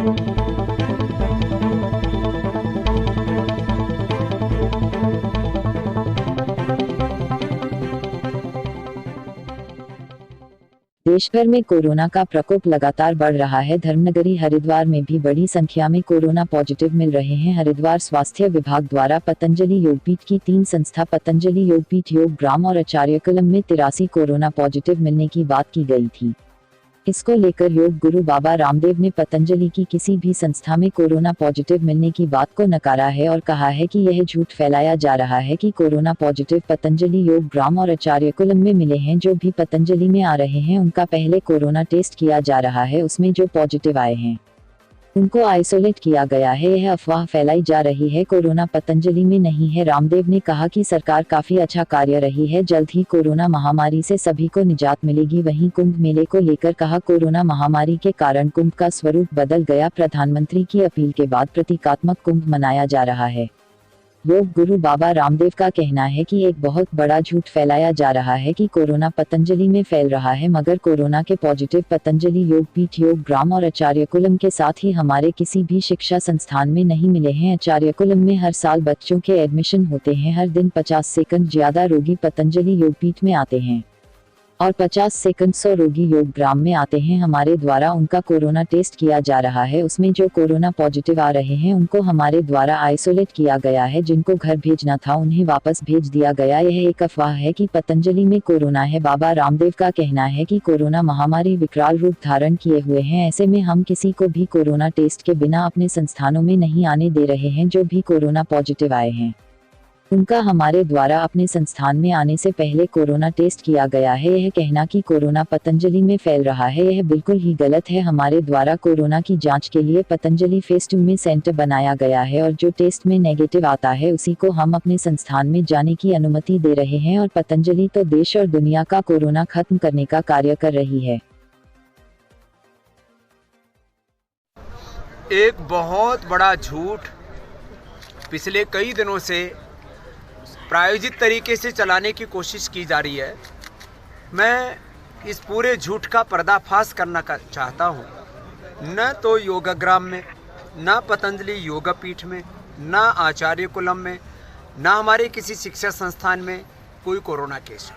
देशभर में कोरोना का प्रकोप लगातार बढ़ रहा है। धर्मनगरी हरिद्वार में भी बड़ी संख्या में कोरोना पॉजिटिव मिल रहे हैं। हरिद्वार स्वास्थ्य विभाग द्वारा पतंजलि योगपीठ की 3 संस्था पतंजलि योगपीठ, योग ग्राम और आचार्यकुलम में 83 कोरोना पॉजिटिव मिलने की बात की गई थी। इसको लेकर योग गुरु बाबा रामदेव ने पतंजलि की किसी भी संस्था में कोरोना पॉजिटिव मिलने की बात को नकारा है और कहा है कि यह झूठ फैलाया जा रहा है कि कोरोना पॉजिटिव पतंजलि योग ग्राम और आचार्यकुलम में मिले हैं। जो भी पतंजलि में आ रहे हैं उनका पहले कोरोना टेस्ट किया जा रहा है, उसमें जो पॉजिटिव आए हैं उनको आइसोलेट किया गया है। यह अफवाह फैलाई जा रही है, कोरोना पतंजलि में नहीं है। रामदेव ने कहा कि सरकार काफी अच्छा कार्य रही है, जल्द ही कोरोना महामारी से सभी को निजात मिलेगी। वहीं कुंभ मेले को लेकर कहा, कोरोना महामारी के कारण कुंभ का स्वरूप बदल गया। प्रधानमंत्री की अपील के बाद प्रतीकात्मक कुंभ मनाया जा रहा है। योग गुरु बाबा रामदेव का कहना है कि एक बहुत बड़ा झूठ फैलाया जा रहा है कि कोरोना पतंजलि में फैल रहा है, मगर कोरोना के पॉजिटिव पतंजलि योगपीठ, योग ग्राम और आचार्यकुलम के साथ ही हमारे किसी भी शिक्षा संस्थान में नहीं मिले हैं। आचार्यकुलम में हर साल बच्चों के एडमिशन होते हैं। हर दिन 50 सेकंड ज्यादा रोगी पतंजलि योगपीठ में आते हैं और 50 सेकंड 100 रोगी योग ग्राम में आते हैं। हमारे द्वारा उनका कोरोना टेस्ट किया जा रहा है, उसमें जो कोरोना पॉजिटिव आ रहे हैं उनको हमारे द्वारा आइसोलेट किया गया है। जिनको घर भेजना था उन्हें वापस भेज दिया गया। यह एक अफवाह है कि पतंजलि में कोरोना है। बाबा रामदेव का कहना है कि कोरोना महामारी विकराल रूप धारण किए हुए हैं, ऐसे में हम किसी को भी कोरोना टेस्ट के बिना अपने संस्थानों में नहीं आने दे रहे हैं। जो भी कोरोना पॉजिटिव आए हैं उनका हमारे द्वारा अपने संस्थान में आने से पहले कोरोना टेस्ट किया गया है। यह कहना कि कोरोना पतंजलि में फैल रहा है, यह बिल्कुल ही गलत है। हमारे द्वारा कोरोना की जांच के लिए पतंजलि फेज 2 में सेंटर बनाया गया है और जो टेस्ट में नेगेटिव आता है उसी को हम अपने संस्थान में जाने की अनुमति दे रहे हैं। और पतंजलि तो देश और दुनिया का कोरोना खत्म करने का कार्य कर रही है। एक बहुत बड़ा झूठ पिछले कई दिनों से प्रायोजित तरीके से चलाने की कोशिश की जा रही है। मैं इस पूरे झूठ का पर्दाफाश करना चाहता हूँ। न तो योगग्राम में, न पतंजलि योगपीठ में, न आचार्यकुलम में, न हमारे किसी शिक्षा संस्थान में कोई कोरोना केस।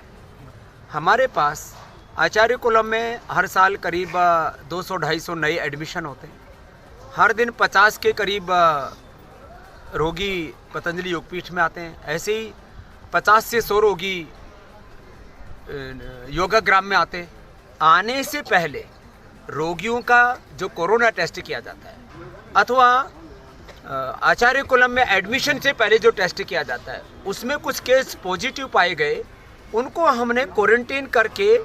हमारे पास आचार्यकुलम में हर साल करीब 200-250 नए एडमिशन होते हैं। हर दिन 50 के करीब रोगी पतंजलि योगपीठ में आते हैं। ऐसे ही 50 से 100 रोगी योगग्राम में आते हैं। आने से पहले रोगियों का जो कोरोना टेस्ट किया जाता है अथवा आचार्यकुलम में एडमिशन से पहले जो टेस्ट किया जाता है उसमें कुछ केस पॉजिटिव पाए गए। उनको हमने क्वारंटीन करके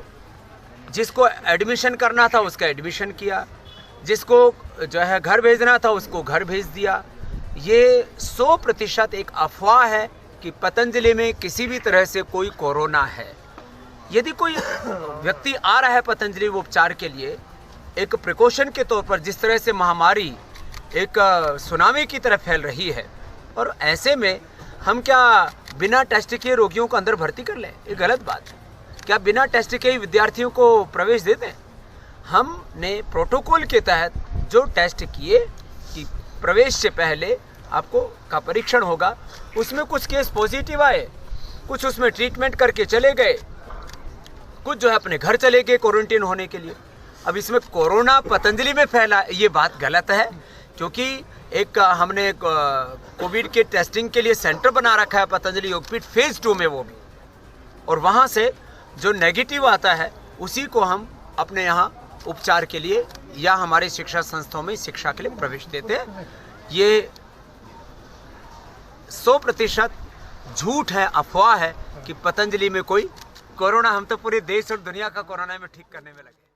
जिसको एडमिशन करना था उसका एडमिशन किया, जिसको जो है घर भेजना था उसको घर भेज दिया। ये 100% एक अफवाह है कि पतंजलि में किसी भी तरह से कोई कोरोना है। यदि कोई व्यक्ति आ रहा है पतंजलि उपचार के लिए एक प्रिकॉशन के तौर पर, जिस तरह से महामारी एक सुनामी की तरह फैल रही है, और ऐसे में हम क्या बिना टेस्ट किए रोगियों को अंदर भर्ती कर लें? ये गलत बात है। क्या बिना टेस्ट के ही विद्यार्थियों को प्रवेश दे दें? हमने प्रोटोकॉल के तहत जो टेस्ट किए कि प्रवेश से पहले आपको का परीक्षण होगा, उसमें कुछ केस पॉजिटिव आए, कुछ उसमें ट्रीटमेंट करके चले गए, कुछ जो है अपने घर चले गए क्वारंटीन होने के लिए। अब इसमें कोरोना पतंजलि में फैला, ये बात गलत है, क्योंकि एक हमने कोविड के टेस्टिंग के लिए सेंटर बना रखा है पतंजलि योगपीठ फेज 2 में, वो भी, और वहाँ से जो नेगेटिव आता है उसी को हम अपने यहाँ उपचार के लिए या हमारे शिक्षा संस्थाओं में शिक्षा के लिए प्रवेश देते हैं। ये 100% झूठ है, अफवाह है कि पतंजलि में कोई कोरोना। हम तो पूरे देश और दुनिया का कोरोना में ठीक करने में लगे।